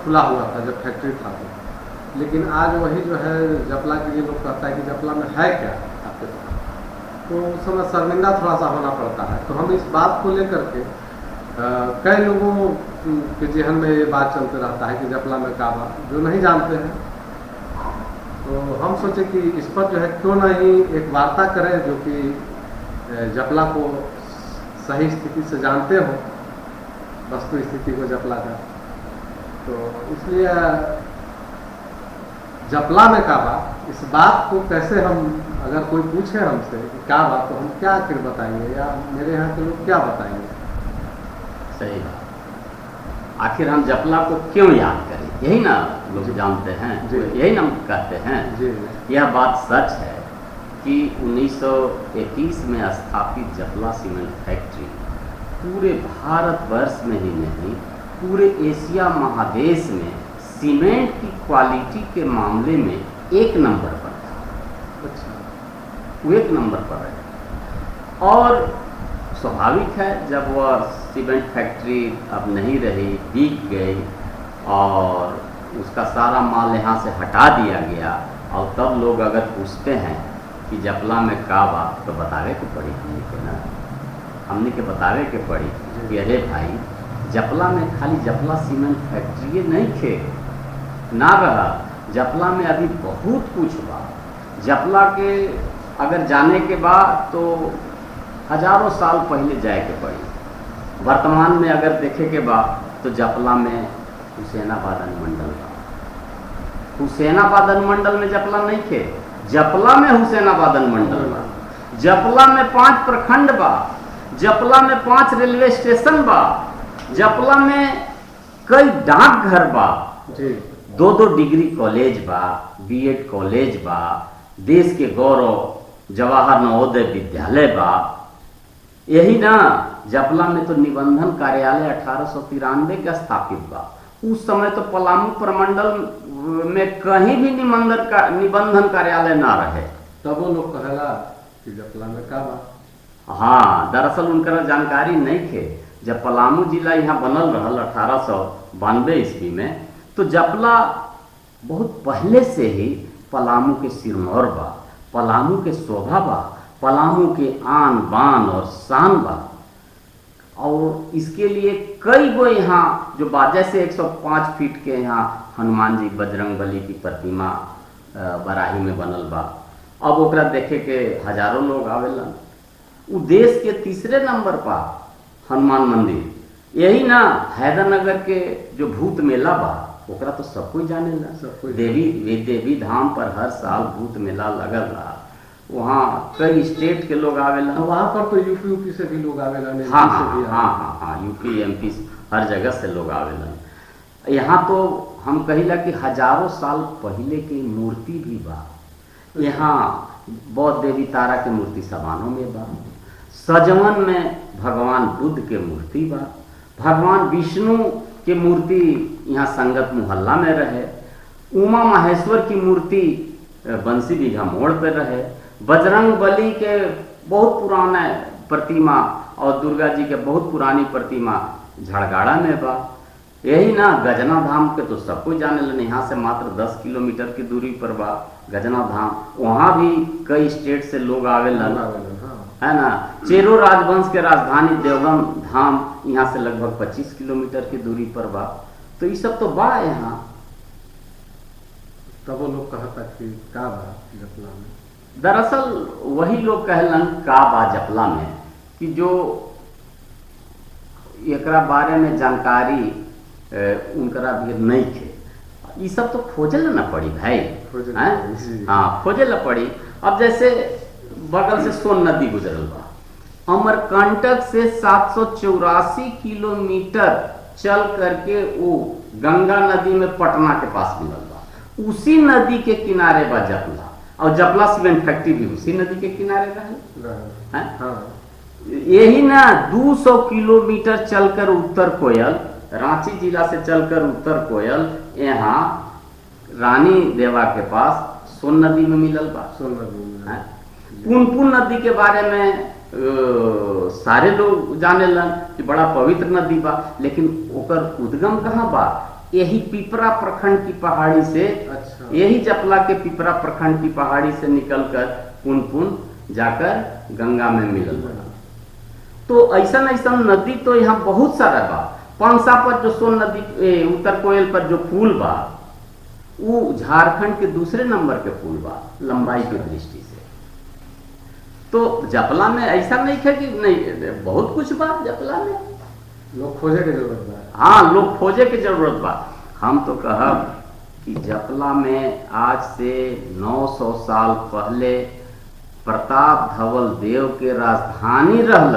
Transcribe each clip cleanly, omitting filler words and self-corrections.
खुला हुआ था जब फैक्ट्री था तो, लेकिन आज वही जो है जपला के लिए लोग कहता है कि जपला में है क्या आपके पास, तो उस समय शर्मिंदा थोड़ा सा होना पड़ता है। तो हम इस बात को लेकर के कई लोगों के जहन में ये बात चलते रहता है कि जपला में काबा, जो नहीं जानते हैं, तो हम सोचे कि इस पर जो है क्यों नहीं एक वार्ता करें जो कि जपला को सही स्थिति से जानते हो, वस्तु स्थिति को जपला का। तो इसलिए जपला में काबा, इस बात को कैसे हम, अगर कोई पूछे हमसे कि काबा, तो हम क्या आखिर बताएंगे, या मेरे यहाँ के लोग क्या बताएंगे? सही बात। आखिर हम जपला को क्यों याद करें, यही ना लोग जानते हैं, यही ना कहते हैं। यह बात सच है कि 1921 में स्थापित जपला सीमेंट फैक्ट्री पूरे भारतवर्ष में ही नहीं, पूरे एशिया महादेश में सीमेंट की क्वालिटी के मामले में एक नंबर पर था। अच्छा, वो एक नंबर पर है। और स्वाभाविक है, जब वह सीमेंट फैक्ट्री अब नहीं रही, बिक गई और उसका सारा माल यहाँ से हटा दिया गया, और तब लोग अगर पूछते हैं कि जपला में काबा, तो बतावे के पड़ी हमने के ना, हमने के बतावे के पड़ी कि अरे भाई, जपला में खाली जपला सीमेंट फैक्ट्री नहीं थे ना रहा, जपला में अभी बहुत कुछ बा। जपला के अगर जाने के बाद तो हजारों साल पहले जाए के पड़ी। वर्तमान में अगर देखे के बाद तो जपला में हुसैनाबाद अनुमंडल बा। हुसैनाबाद अनुमंडल में जपला नहीं थे, जपला में हुसैनाबाद अनुमंडल बा। जपला में 5 प्रखंड बा, जपला में 5 रेलवे स्टेशन बा, जपला में कई डाकघर बा, 2-2 डिग्री कॉलेज बा, बीएड कॉलेज बा, देश के गौरव जवाहर नवोदय विद्यालय बा। यही ना, जपला में तो निबंधन कार्यालय 1893 का स्थापित बा। उस समय तो पलामू प्रमंडल में कहीं भी निबंधन कार्यालय ना रहे, तब वो लोग कहेला कि जपला में काबा। हाँ, दरअसल उनका जानकारी नहीं थे। जब पलामू जिला यहाँ बनल रहल 1892 ईस्वी में, तो जपला बहुत पहले से ही पलामू के सिरमौर बा, पलामू के शोभा बा, पलामू के आन बान और शान बा। और इसके लिए कई गो यहाँ जो जैसे 105 फीट के यहाँ हनुमान जी बजरंग बली की प्रतिमा बराही में बनल बा। अब ओकरा देखे के हजारों लोग आवेलन। उ देश के 3रे नंबर पर हनुमान मंदिर। यही ना, हैदरनगर के जो भूत मेला बा, ओकरा तो सब कोई जानेला। देवी धाम पर हर साल भूत मेला लगल रहा, वहाँ कई स्टेट के लोग आवेला। वहाँ पर तो यूपी से भी लोग आवेला। हाँ, यूपी एमपी हर जगह से लोग आवेला। यहाँ तो हम कहिला कि हजारों साल पहले की मूर्ति भी बा। यहाँ बौद्ध देवी तारा के मूर्ति सबानों में बा। सजवन में भगवान बुद्ध के मूर्ति बा। भगवान विष्णु के मूर्ति यहाँ संगत मोहल्ला में रहे। उमा महेश्वर की मूर्ति बंसी बीघा मोड़ पर रहे। बजरंग बली के बहुत पुराना प्रतिमा और दुर्गा जी के बहुत पुरानी प्रतिमा झड़गाड़ा में बा। यही ना, गजना धाम के तो सब कुछ जाने लेने, यहाँ से मात्र 10 किलोमीटर की दूरी पर बा गजना धाम। वहाँ भी कई स्टेट से लोग आवेलन, है ना। चेरो राजवंश के राजधानी देवगम धाम यहाँ से लगभग 25 किलोमीटर की दूरी पर बा। तो ये सब तो बा यहाँ। तब वो लोग कहता कि का बा जपला में। दरअसल वही लोग कहलन का बा जपला में कि जो एकरा बारे में जानकारी उनकरा भी नहीं थे। ये सब तो खोजे ना पड़ी भाई, हाँ खोजे ला पड़ी। अब जैसे बगल से सोन नदी गुजरल बा, अमरकंटक से 784 किलोमीटर चल करके वो गंगा नदी में पटना के पास मिलल बा। उसी नदी के किनारे बा जपला, और जपला सीमेंट फैक्ट्री भी उसी नदी के किनारे रहे। यही ना 200 किलोमीटर चलकर उत्तर कोयल, रांची जिला से चलकर उत्तर कोयल यहाँ रानी देवा के पास सोन नदी में मिलल बा। सोन नदी में पुनपुन नदी के बारे में सारे लोग जाने लन कि बड़ा पवित्र नदी बा, लेकिन ओकर उद्गम कहाँ बा? यही पिपरा प्रखंड की पहाड़ी से, अच्छा। यही जपला के पिपरा प्रखंड की पहाड़ी से निकलकर पुन जाकर गंगा में मिलल। तो ऐसा नदी तो यहाँ बहुत सारा बा। पंसा पर जो सोन नदी, उत्तर कोयल पर जो पुल बा, वो झारखंड के दूसरे नंबर के पुल बा लंबाई की दृष्टि से। तो जपला में ऐसा नहीं है कि नहीं, बहुत कुछ बा जपला में, लोग खोजे की जरूरत बा। हाँ, लोग खोजे की जरूरत बा। हम तो कहब कि जपला में आज से 900 साल पहले प्रताप धवल देव के राजधानी रहल।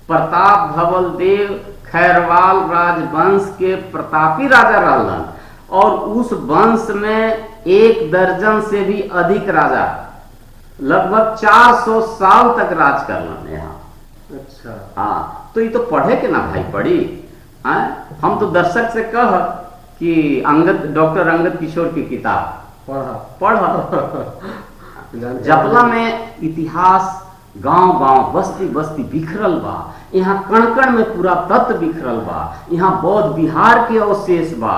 प्रताप धवल देव खैरवाल राजवंश के प्रतापी राजा रहलन, और उस वंश में 1 दर्जन से भी अधिक राजा लगभग 400 साल तक राज करलन यहाँ। अच्छा। हाँ, तो ये तो पढ़े के ना भाई पढ़ी। हम तो दर्शक से कह कि डॉक्टर अंगद किशोर की किताब पढ़। जपला में इतिहास गांव-गांव, बस्ती बिखरल बा। यहाँ कण-कण में पूरा तत्व बिखरल बा। यहाँ बौद्ध बिहार के अवशेष बा।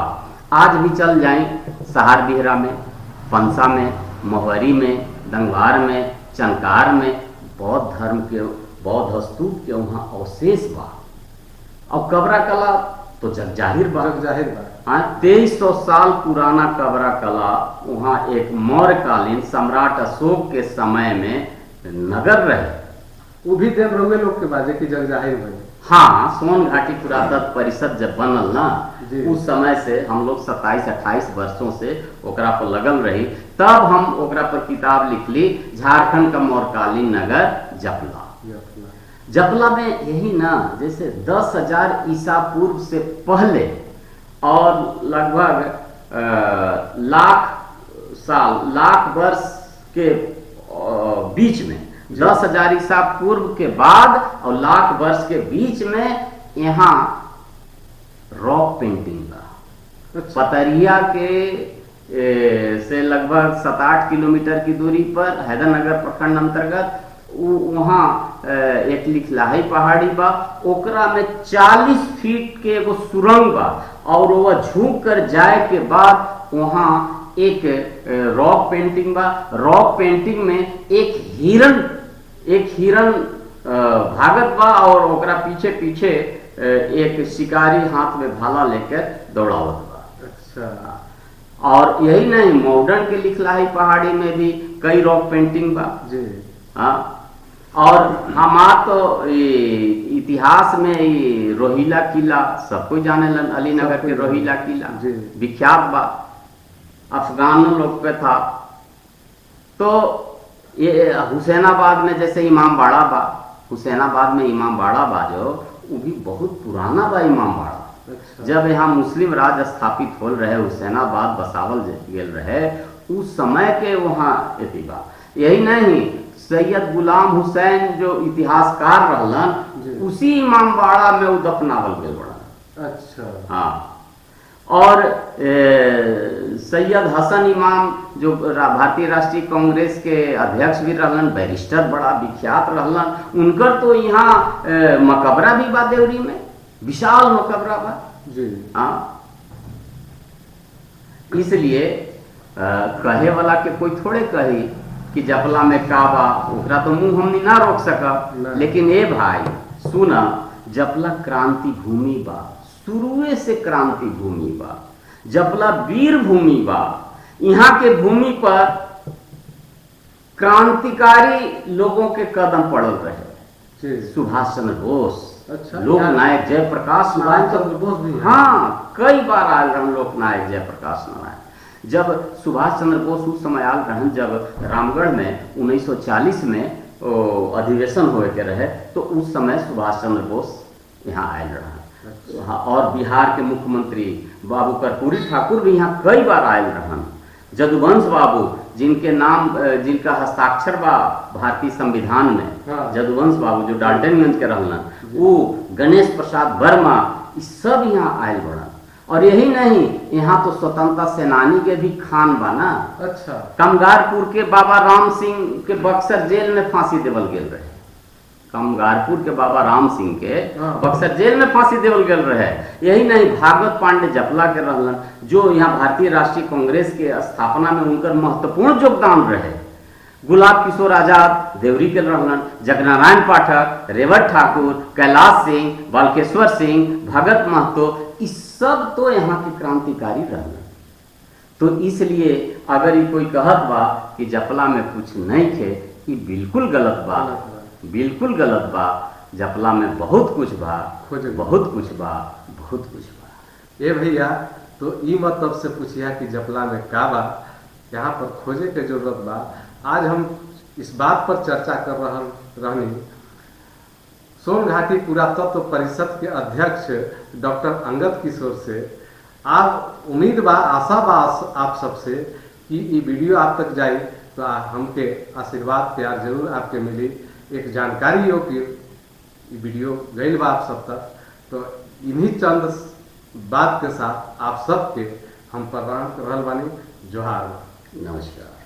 आज भी चल जाए सहार बिहरा में, पंसा में, महुआरी में, दंगवार में, चनकार में बौद्ध धर्म के, बौद्ध स्तूप के वहाँ अवशेष बा। और कबरा कला तो जग जाहिर बा। 2300 साल पुराना कबरा कला वहाँ एक मौर्यकालीन सम्राट अशोक के समय में नगर रहे। वो भी देव रउए लोग के बाजे की जग जाहिर बने। हाँ, सोन घाटी पुरातत्व परिषद जब बनल ना, उस समय से हम लोग 27-28 वर्षों से ओकरा पर लगल रही। तब हम ओकरा पर किताब लिखली, झारखंड का मौर्यकालीन नगर जपला। जपला में यही ना, जैसे 10,000 ईसा पूर्व से पहले और लगभग लाख वर्ष के बीच में, 10,000 ईसा पूर्व के बाद और लाख वर्ष के बीच में यहाँ रॉक पेंटिंग का। पतरिया के से लगभग 7-8 किलोमीटर की दूरी पर हैदरनगर प्रखंड अंतर्गत वहाँ एक लिखलाही पहाड़ी बा। ओकरा में 40 फीट के एगो सुरंग बा, और वह झुक कर जाए के बाद वहाँ एक रॉक पेंटिंग बा। रॉक पेंटिंग में एक हिरन भागत बा, और ओकरा पीछे एक शिकारी हाथ में भाला लेकर दौड़ावत बा। अच्छा। और यही नहीं, मॉडर्न के लिखलाही पहाड़ी में भी कई रॉक पेंटिंग बा जी। हाँ, और हमार तो इतिहास में रोहिला किला सब कोई जाने लन। अलीनगर के रोहिला किला विख्यात बा, अफगानों लोग पे था। तो ये हुसैनाबाद में जैसे इमाम बाड़ा बा, हुसैनाबाद में इमाम बाड़ा बा जो, वो भी बहुत पुराना बा इमाम बाड़ा। अच्छा। जब यहाँ मुस्लिम राज स्थापित हो रहे, हुसैनाबाद बसावल गेल रहे, उस समय के वहाँ एती बा। यही नहीं, सैयद गुलाम हुसैन जो इतिहासकार रहलन, उसी इमाम बाड़ा में वो दफनावल गेल बड़ा। अच्छा। हाँ, और सैयद हसन इमाम जो भारतीय राष्ट्रीय कांग्रेस के अध्यक्ष भी रहलन, बैरिस्टर बड़ा विख्यात रहलन, उनकर तो यहाँ मकबरा भी बा देवरी में, विशाल मकबरा बा जी। हाँ, इसलिए कहे वाला के कोई थोड़े कही कि जपला में का बा, ओकरा तो मुंह हमनी ना रोक सका। लेकिन ए भाई सुना, जपला क्रांति भूमि बा, शुरुए से क्रांति भूमि बा। जपला वीर भूमि बा। यहाँ के भूमि पर क्रांतिकारी लोगों के कदम पड़ल रहे। सुभाष चंद्र बोस, अच्छा, लोकनायक जयप्रकाश सुभाष चंद्र बोस भी, हाँ, कई बार आए रहन लोकनायक जयप्रकाश नारायण। जब सुभाष चंद्र बोस उस समय आल रहन, जब रामगढ़ में 1940 में अधिवेशन होए के रहे, तो उस समय सुभाष चंद्र बोस यहाँ आयल रहन। अच्छा। और बिहार के मुख्यमंत्री बाबू कर्पूरी ठाकुर भी यहाँ कई बार आयल रहन। जदुवंश बाबू, जिनके नाम, जिनका हस्ताक्षर बा भारतीय संविधान में, हाँ। जदुवंश बाबू जो डाल्टनगंज के रहलन, वो गणेश प्रसाद वर्मा, ये सब यहाँ आयल बड़न। और यही नहीं, यहाँ तो स्वतंत्रता सेनानी के भी खान बा ना। अच्छा। कमगारपुर के बाबा राम सिंह के बक्सर जेल में फांसी देवल गेल रहे। कमगारपुर के बाबा राम सिंह के हाँ। बक्सर जेल में फांसी देवल गल रहे। यही नहीं, भागवत पांडे जपला के रहलन, जो यहाँ भारतीय राष्ट्रीय कांग्रेस के स्थापना में उनकर महत्वपूर्ण योगदान रहे। गुलाब किशोर आजाद देवरी के रहलन, जगनारायण पाठक, रेवत ठाकुर, कैलाश सिंह, बालकेश्वर सिंह, भगत महतो, इस सब तो यहाँ के क्रांतिकारी रहलन। तो इसलिए अगर ये कोई कहत बा कि जपला में कुछ नहीं थे, ये बिल्कुल गलत बा, बिल्कुल गलत बा। जपला में बहुत कुछ बा, बहुत कुछ बा, बहुत कुछ बा। ये भैया तो ई मतलब से पूछिया कि जपला में का बा, यहाँ पर खोजे के जरूरत बा। आज हम इस बात पर चर्चा कर रहनी सोन घाटी पुरातत्व परिषद के अध्यक्ष डॉक्टर अंगद किशोर से। आप उम्मीद बा, आशा बा आप सबसे कि ये वीडियो आप तक जाए तो हमके आशीर्वाद प्यार जरूर आपके मिली। एक जानकारी योग्य वीडियो गई बा आप सब तक। तो इन्हीं चंद बात के साथ आप सबके हम प्रणाम कर रहल बानी। जोहार, नमस्कार।